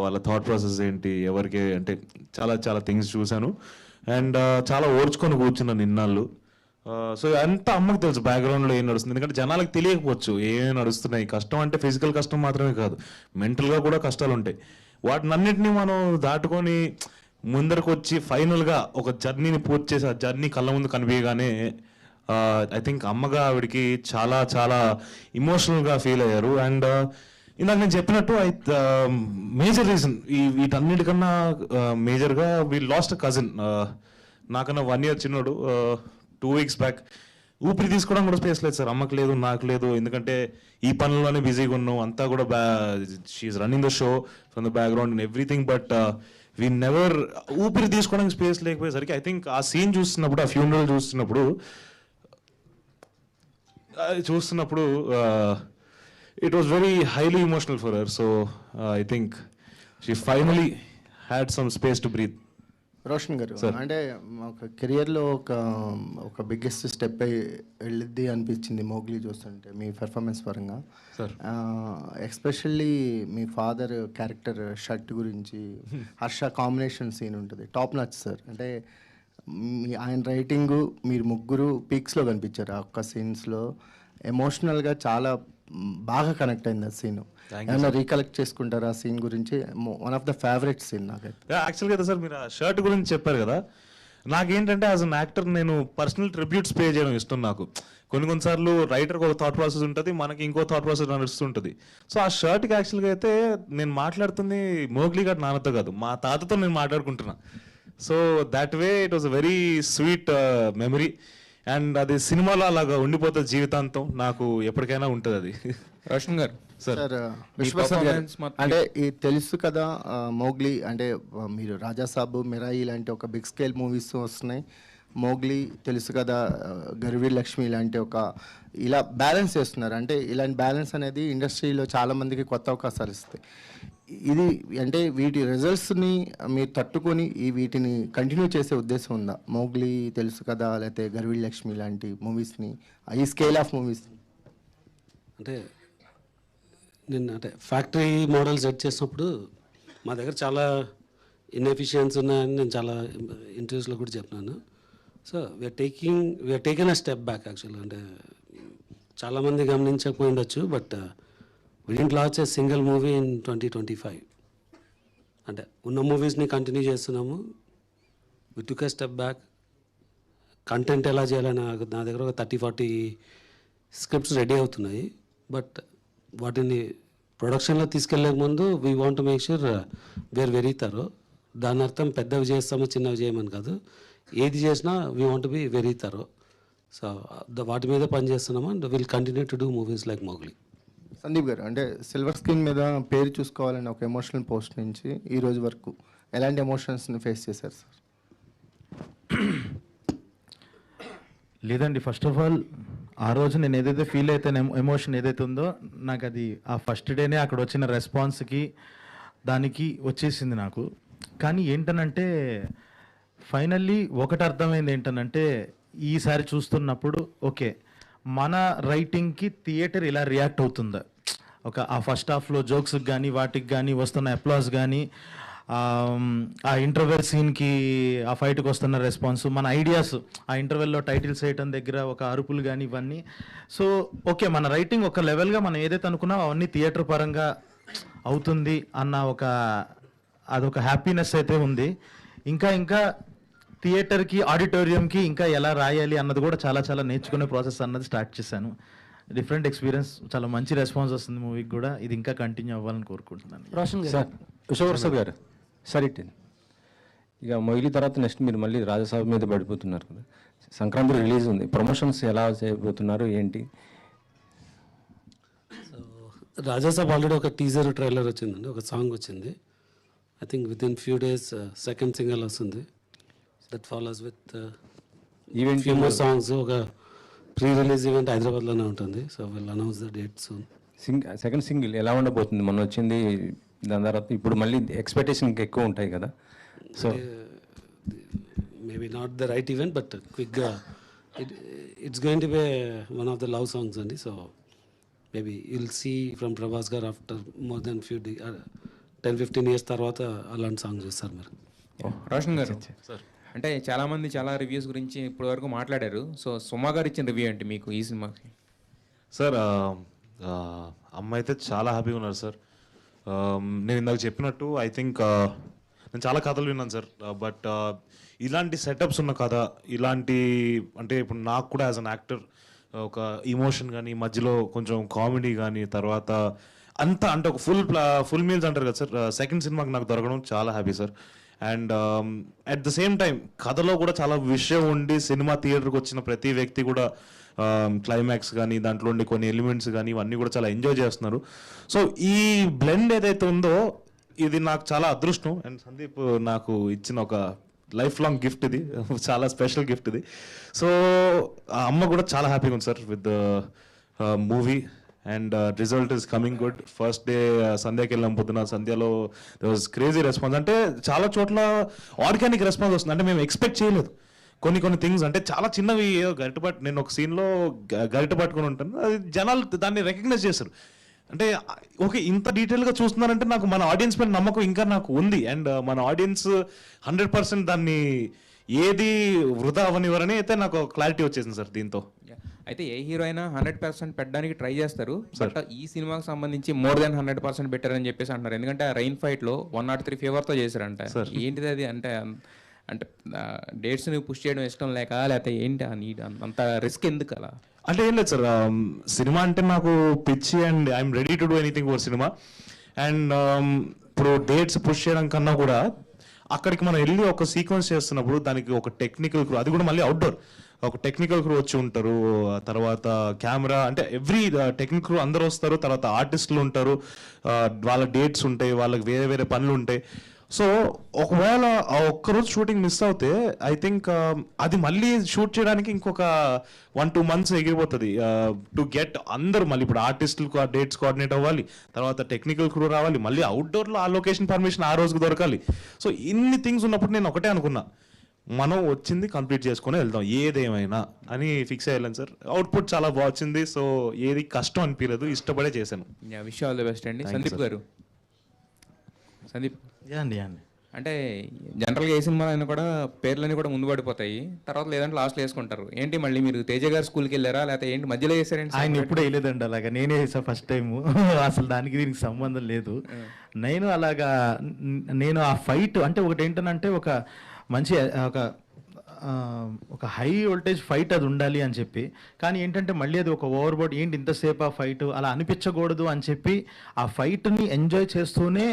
వాళ్ళ థాట్ ప్రాసెస్ ఏంటి, ఎవరికి అంటే చాలా చాలా థింగ్స్ చూశాను. అండ్ చాలా ఓర్చుకొని కూర్చున్నాను ఇన్నాళ్ళు. సో అంతా అమ్మకి తెలుసు బ్యాక్గ్రౌండ్లో ఏం నడుస్తుంది. ఎందుకంటే జనాలకు తెలియకపోవచ్చు ఏమేమి నడుస్తున్నాయి. కష్టం అంటే ఫిజికల్ కష్టం మాత్రమే కాదు, మెంటల్గా కూడా కష్టాలు ఉంటాయి. వాటినన్నింటినీ మనం దాటుకొని ముందరకు వచ్చి ఫైనల్గా ఒక జర్నీని పూర్తి చేసి ఆ జర్నీ కళ్ళ ముందు కనిపించగానే ఐ థింక్ అమ్మగా ఆవిడకి చాలా చాలా ఇమోషనల్గా ఫీల్ అయ్యారు. అండ్ ఇందాక నేను చెప్పినట్టు మేజర్ రీజన్ వీటన్నిటికన్నా మేజర్గా వీ లాస్ట్ కజిన్, నాకన్నా 1 year చిన్నోడు. 2 weeks బ్యాక్ ఊపిరి తీసుకోవడం కూడా స్పేస్ లేదు సార్, అమ్మకు లేదు, నాకు లేదు. ఎందుకంటే ఈ పనుల్లోనే బిజీగా ఉన్నాం, అంతా కూడా she's running the show from the background and everything. But we never ఊపిరి తీసుకోవడానికి స్పేస్ లేకపోయేసరికి ఐ థింక్ ఆ సీన్ చూస్తున్నప్పుడు, ఆ ఫ్యూనరల్ చూస్తున్నప్పుడు it was very highly emotional for her. So I think she finally had some space to breathe. Roshan గారు, అంటే ఒక కెరియర్లో ఒక బిగ్గెస్ట్ స్టెప్ వెళ్ళిద్ది అనిపించింది మోగ్లీ చూస్తుంటే మీ పెర్ఫార్మెన్స్ పరంగా. ఎస్పెషల్లీ మీ ఫాదర్ క్యారెక్టర్ షర్ట్ గురించి హర్ష కాంబినేషన్ సీన్ ఉంటుంది, టాప్ నచ్ సార్. అంటే ఆయన రైటింగు మీరు ముగ్గురు పీక్స్లో కనిపించారు ఆ ఒక్క సీన్స్లో. ఎమోషనల్గా చాలా బాగా కనెక్ట్ అయింది ఆ సీన్. ఏమన్నా రీకలెక్ట్ చేసుకుంటారా ఆ సీన్ గురించి? One of the favourite scene నాకైతే. యాక్చువల్గా కదా సార్, మీరు ఆ షర్ట్ గురించి చెప్పారు కదా, నాకేంటంటే యాజ్ అన్ యాక్టర్ నేను పర్సనల్ ట్రిబ్యూట్స్ పే చేయడం ఇష్టం నాకు. కొన్నిసార్లు రైటర్కి ఒక థాట్ ప్రాసెస్ ఉంటుంది, మనకి ఇంకో థాట్ ప్రాసెస్ నడుస్తుంటుంది. సో ఆ షర్ట్కి యాక్చువల్గా అయితే నేను మాట్లాడుతుంది మోగ్లీ గారు నాన్నతో కాదు, మా తాతతో నేను మాట్లాడుకుంటున్నా. So that way it was a very sweet memory. And అది సినిమాలో అలాగా ఉండిపోతుంది జీవితాంతం, నాకు ఎప్పటికైనా ఉంటుంది అది. రోషన్ గారు, సార్ విశ్వప్రసాద్ గారు, అంటే ఇది తెలుసు కదా మోగ్లీ అంటే మీరు రాజాసాబ్, మిరాయి ఇలాంటి ఒక బిగ్ స్కేల్ మూవీస్ వస్తున్నాయి. మోగ్లీ తెలుసు కదా, గర్వీర్ లక్ష్మి ఇలాంటి ఒక ఇలా బ్యాలెన్స్ చేస్తున్నారు. అంటే ఇలాంటి బ్యాలెన్స్ అనేది ఇండస్ట్రీలో చాలామందికి కొత్త అవకాశాలు ఇస్తాయి. ఇది అంటే వీటి రిజల్ట్స్ని మీరు తట్టుకొని వీటిని కంటిన్యూ చేసే ఉద్దేశం ఉందా? మోగ్లీ, తెలుసు కదా, లేకపోతే గర్వీర్ లక్ష్మి లాంటి మూవీస్ని, ఈ స్కేల్ ఆఫ్ మూవీస్ని. అంటే నేను ఫ్యాక్టరీ మోడల్ సెట్ చేసినప్పుడు మా దగ్గర చాలా ఇన్ఎఫిషియన్స్ ఉన్నాయని నేను చాలా ఇంటర్వ్యూస్లో కూడా చెప్పినాను. So we're taken a step back యాక్చువల్గా. అంటే చాలామంది గమనించకపోయిండొచ్చు, but we didn't launch a single movie in 2025. అంటే ఉన్న మూవీస్ని కంటిన్యూ చేస్తున్నాము. we took a step back. Content ఎలా చేయాలని నా దగ్గర ఒక 30-40 స్క్రిప్ట్స్ రెడీ అవుతున్నాయి. బట్ వాటిని ప్రొడక్షన్లో తీసుకెళ్లే ముందు we want make sure we're very thorough. దాని అర్థం పెద్దవి చేస్తామో చిన్నవి చేయమని కాదు, ఏది చేసినా we want be very thorough. So వాటి మీద పని చేస్తున్నాము and will continue to do movies like Mowgli. Sandeep garu, అంటే సిల్వర్ స్క్రీన్ మీద పేరు చూసుకోవాలని ఒక ఎమోషనల్ పోస్ట్ నుంచి ఈ రోజు వరకు ఎలాంటి ఎమోషన్స్ని ఫేస్ చేశారు సార్? లేదండి, ఫస్ట్ ఆఫ్ ఆల్ ఆ రోజు నేను ఏదైతే ఫీల్ అయితే ఎమోషన్ ఏదైతే ఉందో నాకు అది ఆ ఫస్ట్ డేనే అక్కడ వచ్చిన రెస్పాన్స్కి దానికి వచ్చేసింది నాకు. కానీ ఏంటనంటే ఫైనల్లీ ఒకటి అర్థమైంది ఏంటనంటే ఈసారి చూస్తున్నప్పుడు ఓకే మన రైటింగ్కి థియేటర్ ఇలా రియాక్ట్ అవుతుందా, ఒక ఆ ఫస్ట్ హాఫ్లో జోక్స్కి కానీ వాటికి కానీ వస్తున్న అప్లాస్ కానీ ఆ ఇంటర్వెల్ సీన్కి ఆ ఫైట్కి వస్తున్న రెస్పాన్స్, మన ఐడియాస్ ఆ ఇంటర్వెల్లో టైటిల్స్ వేయటం దగ్గర ఒక అరుపులు కానీ ఇవన్నీ. సో ఓకే మన రైటింగ్ ఒక లెవెల్గా మనం ఏదైతే అనుకున్నామో అవన్నీ థియేటర్ పరంగా అవుతుంది అన్న అదొక హ్యాపీనెస్ అయితే ఉంది. ఇంకా థియేటర్కి ఆడిటోరియంకి ఇంకా ఎలా రాయాలి అన్నది కూడా చాలా చాలా నేర్చుకునే ప్రాసెస్ అన్నది స్టార్ట్ చేశాను. డిఫరెంట్ ఎక్స్పీరియన్స్, చాలా మంచి రెస్పాన్స్ వస్తుంది మూవీకి కూడా. ఇది ఇంకా కంటిన్యూ అవ్వాలని కోరుకుంటున్నాను. రోషన్ గారు, విశ్వప్రసాద్ గారు, సరే ఇక మొయిలీ తర్వాత నెక్స్ట్ మీరు మళ్ళీ రాజాసాబ్ మీద పడిపోతున్నారు కదా, సంక్రాంతి రిలీజ్ ఉంది, ప్రమోషన్స్ ఎలా చేయబోతున్నారు ఏంటి? సో రాజాసాబ్ ఆల్రెడీ ఒక టీజర్ ట్రైలర్ వచ్చిందండి, ఒక సాంగ్ వచ్చింది. I think within few days second single వస్తుంది. That follows with event few more songs. ఒక ప్రీ రిలీజ్ ఈవెంట్ హైదరాబాద్లోనే ఉంటుంది. So will announce the date soon. Second single ఎలా ఉండబోతుంది? మొన్న వచ్చింది, దాని తర్వాత ఇప్పుడు మళ్ళీ ఎక్స్పెక్టేషన్ ఎక్కువ ఉంటాయి కదా. So maybe not the right event but క్విక్గా it's going to be one of the love songs అండి. So maybe you'll see from Prabhas garu after more than 10-15 years తర్వాత అలాంటి సాంగ్ చేస్తారు మీరు. రోషన్ గారు, అంటే చాలామంది చాలా రివ్యూస్ గురించి ఇప్పటివరకు మాట్లాడారు. సో సుమా గారు ఇచ్చిన రివ్యూ ఏంటి మీకు ఈ సినిమాకి? సార్ అమ్మ అయితే చాలా హ్యాపీగా ఉన్నారు సార్. నేను ఇందాక చెప్పినట్టు ఐ థింక్ నేను చాలా కథలు విన్నాను సార్, బట్ ఇలాంటి సెటప్స్ ఉన్న కథ, ఇలాంటి అంటే ఇప్పుడు నాకు కూడా యాజ్ అన్ యాక్టర్ ఒక ఇమోషన్ కానీ, మధ్యలో కొంచెం కామెడీ కానీ, తర్వాత అంతా అంటే ఒక ఫుల్ మీల్స్ అంటారు కదా సార్, సెకండ్ సినిమాకి నాకు దొరకడం చాలా happy sir. And at the same time కథలో కూడా చాలా విషయం ఉండి సినిమా థియేటర్కి వచ్చిన ప్రతి వ్యక్తి కూడా క్లైమాక్స్ కానీ, దాంట్లో ఉండే కొన్ని ఎలిమెంట్స్ కానీ ఇవన్నీ కూడా చాలా ఎంజాయ్ చేస్తున్నారు. సో ఈ బ్లెండ్ ఏదైతే ఉందో ఇది నాకు చాలా అదృష్టం. అండ్ సందీప్ నాకు ఇచ్చిన ఒక లైఫ్ లాంగ్ గిఫ్ట్ ఇది, చాలా స్పెషల్ గిఫ్ట్ ఇది. సో అమ్మ కూడా చాలా హ్యాపీగా ఉంది sir with movie. And result is coming good. First day సంధ్యాకి వెళ్ళాం పొద్దున, సంధ్యలో దే వాజ్ క్రేజీ రెస్పాన్స్. అంటే చాలా చోట్ల ఆర్గానిక్ రెస్పాన్స్ వస్తుంది, అంటే మేము ఎక్స్పెక్ట్ చేయలేదు. కొన్ని థింగ్స్ అంటే చాలా చిన్నవి, ఏదో నేను ఒక సీన్లో గరిట పట్టుకుని ఉంటాను, అది జనాలు దాన్ని రికగ్నైజ్ చేస్తారు. అంటే ఓకే ఇంత డీటెయిల్గా చూస్తున్నారంటే నాకు మన ఆడియన్స్ పైన నమ్మకం ఇంకా నాకు ఉంది. అండ్ మన ఆడియన్స్ 100% దాన్ని ఏది వృధా అవనివ్వరని అయితే నాకు క్లారిటీ వచ్చేసింది సార్ దీంతో. అయితే ఏ హీరో అయినా 100% పెట్టడానికి ట్రై చేస్తారు, బట్ ఈ సినిమాకి సంబంధించి మోర్ దెన్ 100% పెట్టారని చెప్పేసి అంటారు. ఎందుకంటే ఆ రైన్ ఫైట్లో 103 ఫేవర్తో చేశారంట. ఏంటిది అది? అంటే అంటే డేట్స్ని పుష్ చేయడం ఇష్టం లేక, లేకపోతే ఏంటి ఆ నీడ్ అంత రిస్క్ ఎందుకు అలా? అంటే ఏం లేదు సార్, సినిమా అంటే నాకు పిచ్చి and I'm ready to do anything for cinema. And ఇప్పుడు డేట్స్ పుష్ చేయడం కన్నా కూడా అక్కడికి మనం వెళ్ళి ఒక సీక్వెన్స్ చేస్తున్నప్పుడు దానికి ఒక టెక్నికల్ క్రూ, అది కూడా మళ్ళీ అవుట్డోర్, ఒక టెక్నికల్ క్రూ వచ్చి ఉంటారు, తర్వాత కెమెరా, అంటే ఎవ్రీ టెక్నికల్ క్రూ అందరూ వస్తారు, తర్వాత ఆర్టిస్టులు ఉంటారు, వాళ్ళ డేట్స్ ఉంటాయి, వాళ్ళకి వేరే వేరే పనులు ఉంటాయి. సో ఒకవేళ ఆ ఒక్కరోజు షూటింగ్ మిస్ అవుతే ఐ థింక్ అది మళ్ళీ షూట్ చేయడానికి ఇంకొక 1-2 months ఎగిరిపోతుంది టు గెట్ అందరూ. మళ్ళీ ఇప్పుడు ఆర్టిస్టులకు ఆ డేట్స్ కోఆర్డినేట్ అవ్వాలి, తర్వాత టెక్నికల్ క్రూ రావాలి, మళ్ళీ అవుట్డోర్లో ఆ లొకేషన్ పర్మిషన్ ఆ రోజుకి దొరకాలి. సో ఇన్ని థింగ్స్ ఉన్నప్పుడు నేను ఒకటే అనుకున్నా, మనం వచ్చింది కంప్లీట్ చేసుకొని వెళ్దాం ఏదేమైనా అని ఫిక్స్ అయ్యాను సార్. అవుట్పుట్ చాలా బాగుంది. సో ఏది కష్టం అనిపించలేదు, ఇష్టపడే చేశాను. విష్ ఆల్ ది బెస్ట్ అండి. సందీప్ గారు, సందీప్ అండి అంటే జనరల్గా ఏ సినిమా అయినా కూడా పేర్లన్నీ కూడా ముందు పడిపోతాయి, తర్వాత లేదంటే లాస్ట్లో వేసుకుంటారు. ఏంటి మళ్ళీ మీరు తేజ గారు స్కూల్కి వెళ్ళారా, లేకపోతే ఏంటి మధ్యలో వేసారండి? ఆయన ఎప్పుడు వేయలేదండి అలాగా, నేనే వేసా ఫస్ట్ టైము. అసలు దానికి దీనికి సంబంధం లేదు. నేను అలాగా నేను ఆ ఫైట్ అంటే ఒకటి ఏంటనంటే ఒక మంచి ఒక హై వోల్టేజ్ ఫైట్ అది ఉండాలి అని చెప్పి, కానీ ఏంటంటే మళ్ళీ అది ఒక ఓవర్బోర్డ్, ఏంటి ఇంతసేపు ఆ ఫైట్ అలా అనిపించకూడదు అని చెప్పి ఆ ఫైట్ని ఎంజాయ్ చేస్తూనే,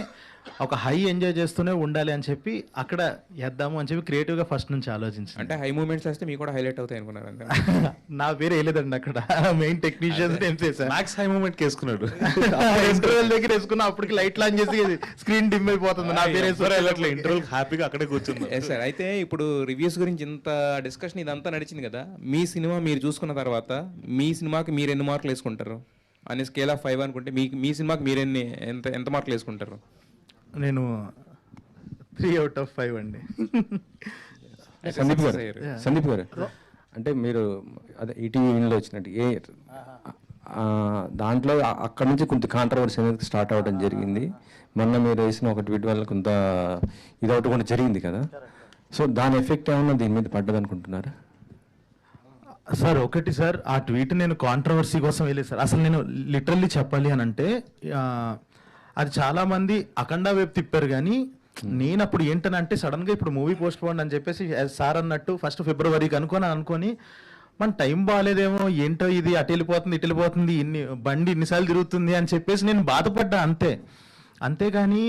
ఒక హై ఎంజాయ్ చేస్తూనే ఉండాలి అని చెప్పి అక్కడ వేద్దాము అని చెప్పి క్రియేటివ్గా ఫస్ట్ నుంచి ఆలోచించి. అంటే హై మూమెంట్స్ వేస్తే మీకు కూడా హైలైట్ అవుతాయి అనుకున్నారు అంతే. నా పేరు వేయలేదండి అక్కడ, మెయిన్ టెక్నీషియన్స్ ఏం చేశారు, మ్యాక్స్ హై మూమెంట్ వేసుకున్నాడు. ఇంటర్వెల్ దగ్గర వేసుకున్నా, అప్పటికి లైట్ లాంచ్ చేసి స్క్రీన్ డిమ్ అయిపోతుంది, నా పేరు ఇంటర్వెల్ హ్యాపీగా అక్కడే కూర్చుంది. సార్ అయితే ఇప్పుడు రివ్యూస్ గురించి ఇంత డిస్కషన్ ఇదంతా నడిచింది కదా, మీ సినిమా మీరు చూసుకున్న తర్వాత మీ సినిమాకి మీరు ఎన్ని మార్కులు వేసుకుంటారు అనే స్కేల్ ఆఫ్ 5 అనుకుంటే మీ సినిమాకి మీరు ఎంత మార్కులు వేసుకుంటారు? నేను 3/5 అండి. సందీప్ గారు అంటే మీరు అదే ఈటీవీలో వచ్చినట్టు దాంట్లో అక్కడ నుంచి కొంత కాంట్రవర్సీ అనేది స్టార్ట్ అవ్వడం జరిగింది. మొన్న మీరు వేసిన ఒక ట్వీట్ వల్ల కొంత ఇదవటం కూడా జరిగింది కదా, సో దాని ఎఫెక్ట్ ఏమన్నా దీని మీద పడ్డది అనుకుంటున్నారా? సార్ ఒకటి సార్, ఆ ట్వీట్ నేను కాంట్రవర్సీ కోసం వెళ్ళేది సార్. అసలు నేను లిటరల్లీ చెప్పాలి అని అంటే అది చాలా మంది అఖండ వైపు తిప్పారు, కానీ నేను అప్పుడు ఏంటనంటే సడన్గా ఇప్పుడు మూవీ పోస్ట్ పోండి అని చెప్పేసి సార్ అన్నట్టు 1 ఫిబ్రవరికి అనుకొని మన టైం బాగాలేదేమో, ఏంటో ఇది అటు వెళ్ళిపోతుంది ఇటు వెళ్ళిపోతుంది, బండి ఇన్నిసార్లు తిరుగుతుంది అని చెప్పేసి నేను బాధపడ్డా అంతేగాని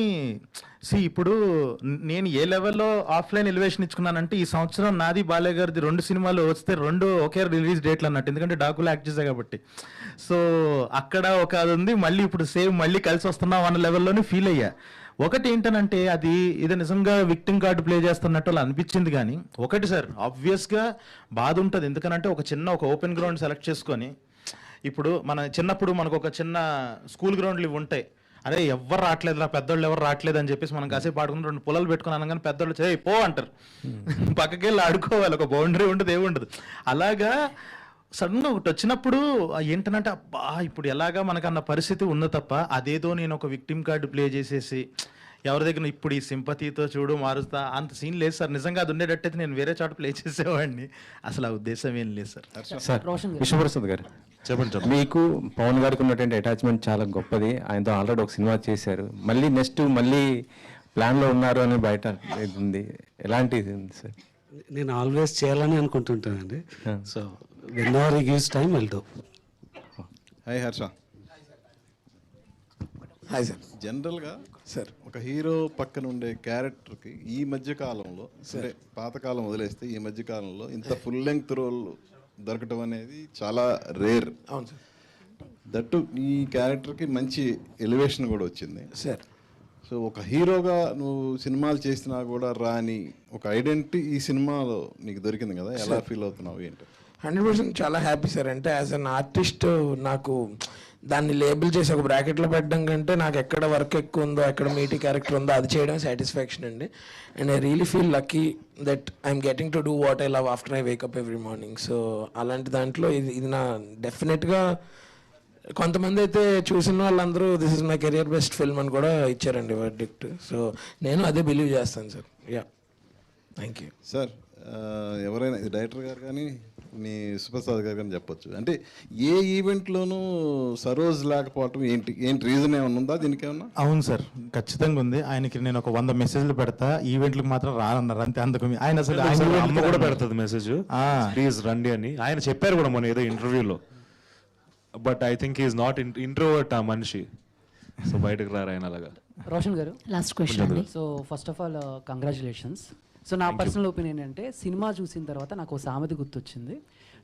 ఇప్పుడు నేను ఏ లెవెల్లో ఆఫ్లైన్ ఎలివేషన్ ఇచ్చుకున్నానంటే, ఈ సంవత్సరం నాది బాలయ్య గారిది 2 సినిమాలు వస్తే 2 ఒకే రిలీజ్ డేట్లు అన్నట్టు, ఎందుకంటే డాకులు యాక్ట్ చేశాయి కాబట్టి. సో అక్కడ ఒక అది ఉంది, మళ్ళీ ఇప్పుడు సేమ్ మళ్ళీ కలిసి వస్తున్నాం అన్న లెవెల్లోనే ఫీల్ అయ్యా. ఒకటి ఏంటనంటే అది ఇది నిజంగా విక్టిమ్ కార్డు ప్లే చేస్తున్నట్టు అలా అనిపించింది. కానీ ఒకటి సార్ ఆబ్వియస్గా బాధ ఉంటుంది, ఎందుకనంటే ఒక ఓపెన్ గ్రౌండ్ సెలెక్ట్ చేసుకొని, ఇప్పుడు మన చిన్నప్పుడు మనకు ఒక చిన్న స్కూల్ గ్రౌండ్లు ఇవి ఉంటాయి, అరే ఎవరు రావట్లేదు రా, పెద్దోళ్ళు ఎవరు రావట్లేదు అని చెప్పేసి మనం కాసేపు ఆడుకుని 2 పొలాలు పెట్టుకున్నాను, కానీ పెద్దోళ్ళు చేయి పో అంటారు, పక్కకి వెళ్ళి ఆడుకోవాలి, ఒక బౌండరీ ఉండదు ఏముండదు. అలాగా సడన్గా ఒకటి వచ్చినప్పుడు ఏంటనంటే అబ్బా ఇప్పుడు ఎలాగా మనకన్న పరిస్థితి ఉంది తప్ప, అదేదో నేను ఒక విక్టిమ్ కార్డు ప్లే చేసేసి ఎవరి దగ్గర ఇప్పుడు ఈ సింపతితో చూడు మారుస్తా అంత సీన్ లేదు సార్. నిజంగా అది ఉండేటట్టయితే నేను వేరే చోట ప్లే చేసేవాడిని, అసలు ఆ ఉద్దేశం ఏం లేదు సార్. సార్ విశ్వప్రసాద్ గారు చెప్పండి. మీకు పవన్ గారికి ఉన్నటువంటి అటాచ్మెంట్ చాలా గొప్పది, ఆయనతో ఆల్రెడీ ఒక సినిమా చేశారు, మళ్ళీ నెక్స్ట్ ప్లాన్లో ఉన్నారు అని బయట ఇది ఉంది, ఎలాంటిది ఉంది సార్? నేను ఆల్వేస్ చేయాలని అనుకుంటుంటానండి. సో వెన్ ఎవర్ ఈ gives time well do. Hi Harsha. Hi sir. జనరల్గా సార్ ఒక హీరో పక్కన ఉండే క్యారెక్టర్కి ఈ మధ్య కాలంలో, సరే పాతకాలం వదిలేస్తే ఈ మధ్య కాలంలో ఇంత ఫుల్ లెంగ్త్ రోల్ దొరకటం అనేది చాలా రేర్. అవును సార్. దట్టు ఈ క్యారెక్టర్కి మంచి ఎలివేషన్ కూడా వచ్చింది సార్. సో ఒక హీరోగా నువ్వు సినిమాలు చేసినా కూడా రాని ఒక ఐడెంటిటీ ఈ సినిమాలో నీకు దొరికింది కదా, ఎలా ఫీల్ అవుతున్నావు ఏంటి? 100% చాలా హ్యాపీ సార్. అంటే యాజ్ అన్ ఆర్టిస్ట్ నాకు దాన్ని లేబుల్ చేసి ఒక బ్రాకెట్లో పెట్టడం కంటే నాకు ఎక్కడ వర్క్ ఎక్కువ ఉందో, ఎక్కడ మీటీ క్యారెక్టర్ ఉందో అది చేయడం సాటిస్ఫాక్షన్ అండి. And I really feel lucky that I'm getting to do what I love after I wake up every morning. So అలాంటి దాంట్లో ఇది నా డెఫినెట్గా కొంతమంది అయితే చూసిన వాళ్ళందరూ this is my career best film అని కూడా ఇచ్చారండి వర్డిక్ట్. సో నేను అదే బిలీవ్ చేస్తాను sir. Yeah, thank you sir. ఎవరైనా ఇది డైరెక్టర్ గారు కానీ మీ సుప్రసాద్ గారు కానీ చెప్పొచ్చు, అంటే ఏ ఈవెంట్లోనూ సరోజ్ లేకపోవటం ఏంటి రీజన్ ఏమన్నా ఉందా దీనికి ఏమన్నా? అవును సార్, ఖచ్చితంగా ఉంది. ఆయనకి నేను ఒక 100 మెసేజ్లు పెడతా, ఈవెంట్లకు మాత్రం రానన్నారు అంతే. అందుకు ఆయన అసలు అమ్మ కూడా పెడుతుంది మెసేజ్, ప్లీజ్ రండి అని. ఆయన చెప్పారు కూడా మన ఏదో ఇంటర్వ్యూలో. But I think is not introvert ఆ మనిషి, సో బయటకు రారు ఆయన అలాగా. రోషన్ గారు, last question. So first of all congratulations. So నా పర్సనల్ ఒపీనియన్ ఏంటంటే, సినిమా చూసిన తర్వాత నాకు ఒక సామెత గుర్తొచ్చింది,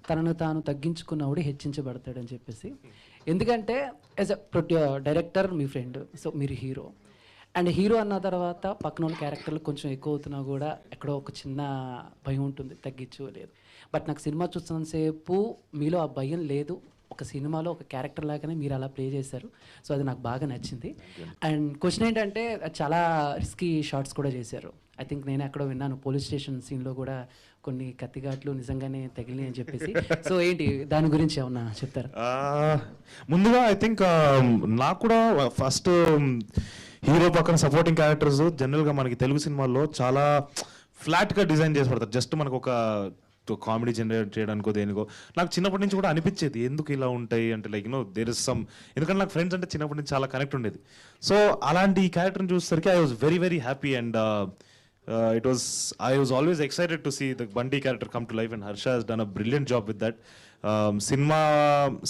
తనను తాను తగ్గించుకున్నవాడు హెచ్చించబడతాడని చెప్పేసి. ఎందుకంటే as a director me friend, so మీరు హీరో, అండ్ హీరో అన్న తర్వాత పక్కన ఉన్న క్యారెక్టర్లు కొంచెం ఎక్కువ అవుతున్నా కూడా ఎక్కడో ఒక చిన్న భయం ఉంటుంది, తగ్గించుకోలేదు. బట్ నాకు సినిమా చూస్తున్నంతసేపు మీలో ఆ భయం లేదు, ఒక సినిమాలో ఒక క్యారెక్టర్ లాగానే మీరు అలా ప్లే చేశారు. సో అది నాకు బాగా నచ్చింది. అండ్ క్వశ్చన్ ఏంటంటే, చాలా రిస్కీ షాట్స్ కూడా చేశారు. ఐ థింక్ నేను ఎక్కడో విన్నాను, పోలీస్ స్టేషన్ సీన్లో కూడా కొన్ని కత్తిఘాట్లు నిజంగానే తగిలినాయి అని చెప్పేసి. సో ఏంటి దాని గురించి ఏమన్నా చెప్తారా? ముందుగా ఐ థింక్ నాకు కూడా ఫస్ట్ హీరో పక్కన సపోర్టింగ్ క్యారెక్టర్స్ జనరల్గా మనకి తెలుగు సినిమాల్లో చాలా ఫ్లాట్గా డిజైన్ చేసి పడతారు. జస్ట్ మనకు ఒక కామెడీ జనరేట్ చేయడానికో దేనికో. నాకు చిన్నప్పటి నుంచి కూడా అనిపించేది ఎందుకు ఇలా ఉంటాయి అంటే, లైక్ దేర్ ఇస్ సమ్, ఎందుకంటే నాకు ఫ్రెండ్స్ అంటే చిన్నప్పటి నుంచి చాలా కనెక్ట్ ఉండేది. సో అలాంటి ఈ క్యారెక్టర్ని చూసేసరికి I was very very happy and I was always excited to see the Bunty character come to life, and Harsha has done a brilliant job with that. Cinema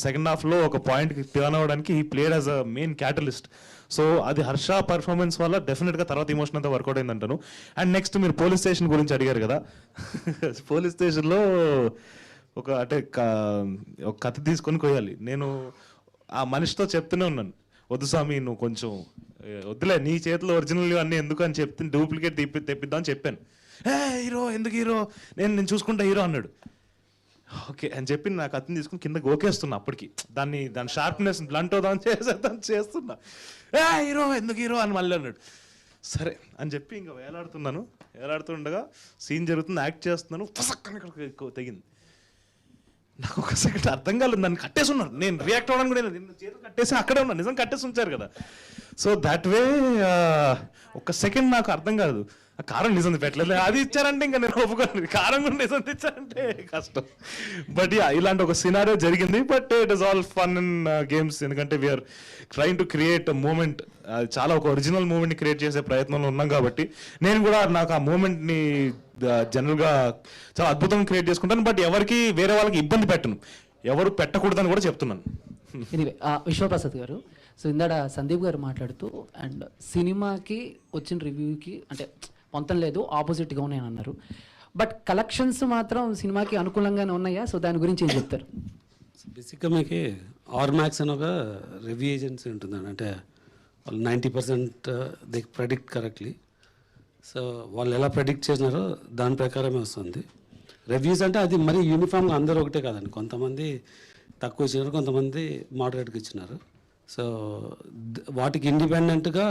second half lo oka point ki turn avvadaniki he played as a main catalyst. So adi Harsha performance valla definitely ga tarvata emotion anta work out ayindi antanu. And next meer police station gurinchi adigaru kada. Police station lo oka ante oka kathi teeskoni koyali. Nenu aa manishito cheptune unnanu, వద్దు స్వామి నువ్వు కొంచెం వద్దులే, నీ చేతిలో original అన్నీ ఎందుకు అని చెప్తే డూప్లికేట్ తెప్పిద్దాం అని చెప్పాను. హీరో ఎందుకు హీరో, నేను చూసుకుంటా హీరో అన్నాడు. ఓకే అని చెప్పి నాకు అతను తీసుకుని కింద గోకేస్తున్నా. అప్పటికి దాని షార్ప్నెస్ బ్లంట్ అవుదాం చేస్తున్నా. హీరో ఎందుకు హీరో అని మళ్ళీ అన్నాడు. సరే అని చెప్పి ఇంకా వేలాడుతుండగా సీన్ జరుగుతుంది, యాక్ట్ చేస్తున్నాను, ఫసక్కని ఇక్కడ తెగింది. నాకు ఒక సెకండ్ అర్థం కాలేదు, నన్ను కట్టేసి ఉన్నారు. నేను రియాక్ట్ అవ్వడానికి కూడా నిన్న చేతులు కట్టేసి అక్కడే ఉన్నా, నిజం కట్టేసి ఉంచారు కదా. సో దట్ వే ఒక సెకండ్ నాకు అర్థం కాదు, కారం నిజం పెట్టలేదు, అది ఇచ్చారంటే ఇంకా నేను ఒప్పుకోను, కారం కూడా నిజం తెచ్చారంటే కష్టం. బట్ ఇలాంటి ఒక సినారియో జరిగింది. But it is all fun and games, ఎందుకంటే we're trying to create a moment. చాలా ఒక ఒరిజినల్ మూమెంట్ని క్రియేట్ చేసే ప్రయత్నంలో ఉన్నాం కాబట్టి నేను కూడా నాకు ఆ మూమెంట్ని జనరల్గా చాలా అద్భుతంగా క్రియేట్ చేసుకుంటాను. బట్ ఎవరికి వేరే వాళ్ళకి ఇబ్బంది పెట్టను, ఎవరు పెట్టకూడదని కూడా చెప్తున్నాను. ఎనీవే విశ్వప్రసాద్ గారు, సో ఇందాడ సందీప్ గారు మాట్లాడుతూ అండ్ సినిమాకి వచ్చిన రివ్యూకి అంటే పొంతం లేదు, ఆపోజిట్గా ఉన్నాయని అన్నారు. బట్ కలెక్షన్స్ మాత్రం సినిమాకి అనుకూలంగానే ఉన్నాయా? సో దాని గురించి ఏం చెప్తారు? బేసిక్గా మీకు ఆర్మాక్స్ అని ఒక రివ్యూ ఏజెన్సీ ఉంటుందండి. అంటే వాళ్ళు 90% దే ప్రెడిక్ట్ కరెక్ట్లీ. సో వాళ్ళు ఎలా ప్రెడిక్ట్ చేసినారో దాని ప్రకారమే వస్తుంది రివ్యూస్. అంటే అది మరీ యూనిఫామ్గా అందరూ ఒకటే కాదండి, కొంతమంది తక్కువ ఇచ్చినారు, కొంతమంది మోడరేట్గా ఇచ్చినారు. సో వాటికి ఇండిపెండెంట్గా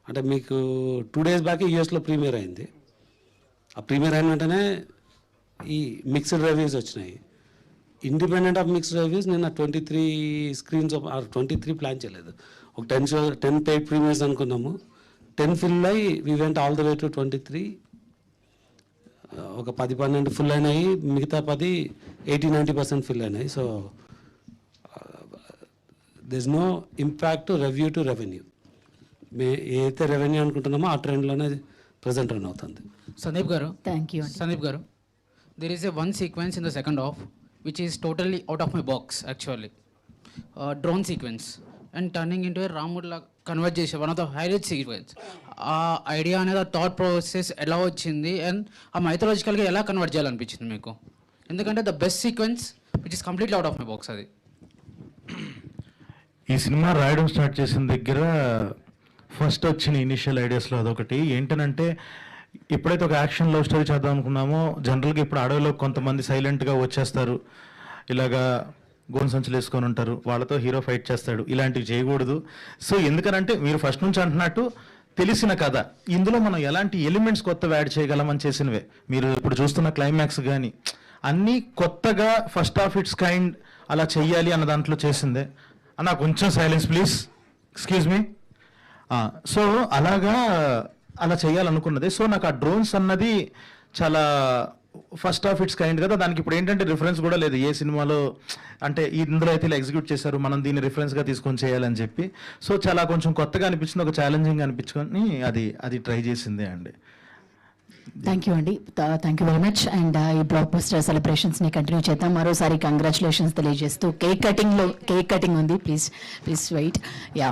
అంటే మీకు 2 days బ్యాక్ యూఎస్లో ప్రీమియర్ అయింది. ఆ ప్రీమియర్ అయిన వెంటనే ఈ మిక్స్డ్ రివ్యూస్ వచ్చినాయి. ఇండిపెండెంట్ ఆఫ్ మిక్స్డ్ రివ్యూస్ నిన్న 23 స్క్రీన్స్ 23 ప్లాన్ చేయలేదు, ఒక 10 పెయిడ్ ప్రీమియర్స్ అనుకున్నాము. 10 ఫిల్ అయ్యి we went all the way to 23. ఒక 10-12 ఫుల్ అయినాయి, మిగతా 10 80-90% ఫిల్ అయినాయి. So this no impact review to revenue. ఏదైతే రెవెన్యూ అనుకుంటున్నామో ఆ ట్రెండ్లోనే ప్రజెంట్ రన్ అవుతుంది. సందీప్ గారు, థ్యాంక్ యూ. సందీప్ గారు, there is a one sequence in the second half which is totally out of my box actually. Drone sequence and turning into a రాముడిలా convert చేసే one of the highlight sequence. ఆ idea అనేది ఆ thought process ఎలా వచ్చింది and ఆ మైథలాజికల్గా ఎలా convert చేయాలనిపించింది మీకు? ఎందుకంటే the best sequence which is completely out of my box అది. ఈ సినిమా రాయడం స్టార్ట్ చేసిన దగ్గర ఫస్ట్ వచ్చిన ఇనిషియల్ ఐడియాస్లో అదొకటి ఏంటనంటే, ఎప్పుడైతే ఒక యాక్షన్ లవ్ స్టోరీ చేద్దాం అనుకున్నామో, జనరల్గా ఇప్పుడు అడవిలో కొంతమంది సైలెంట్గా వచ్చేస్తారు, ఇలాగా గోన్ సంచులు వేసుకొని ఉంటారు, వాళ్ళతో హీరో ఫైట్ చేస్తాడు, ఇలాంటివి చేయకూడదు. సో ఎందుకనంటే మీరు ఫస్ట్ నుంచి అంటున్నట్టు తెలిసిన కథ, ఇందులో మనం ఎలాంటి ఎలిమెంట్స్ కొత్తవి యాడ్ చేయగలమని చేసినవే. మీరు ఇప్పుడు చూస్తున్న క్లైమాక్స్ కానీ అన్నీ కొత్తగా ఫస్ట్ ఆఫ్ ఇట్స్ కైండ్ అలా చెయ్యాలి అన్న దాంట్లో చేసిందే. అన్న కొంచెం silence please, excuse me. So అలాగా అలా చేయాలనుకున్నది. సో నాకు ఆ డ్రోన్స్ అన్నది చాలా ఫస్ట్ ఆఫ్ ఇట్స్ కైండ్ కదా, దానికి ఇప్పుడు ఏంటంటే రిఫరెన్స్ కూడా లేదు ఏ సినిమాలో, అంటే ఇందులో అయితే ఇలా ఎగ్జిక్యూట్ చేశారు, మనం దీన్ని రిఫరెన్స్గా తీసుకొని చేయాలని చెప్పి. సో చాలా కొంచెం కొత్తగా అనిపించింది, ఒక ఛాలెంజింగ్ అనిపించుకొని అది ట్రై చేసిందే అండి. థ్యాంక్ యూ అండి, thank you very much. And ఈ బ్లాక్ బస్టర్ సెలబ్రేషన్స్ని కంటిన్యూ చేద్దాం. మరోసారి కంగ్రాచులేషన్స్ తెలియజేస్తూ కేక్ కటింగ్ ఉంది, ప్లీజ్ వెయిట్. యా.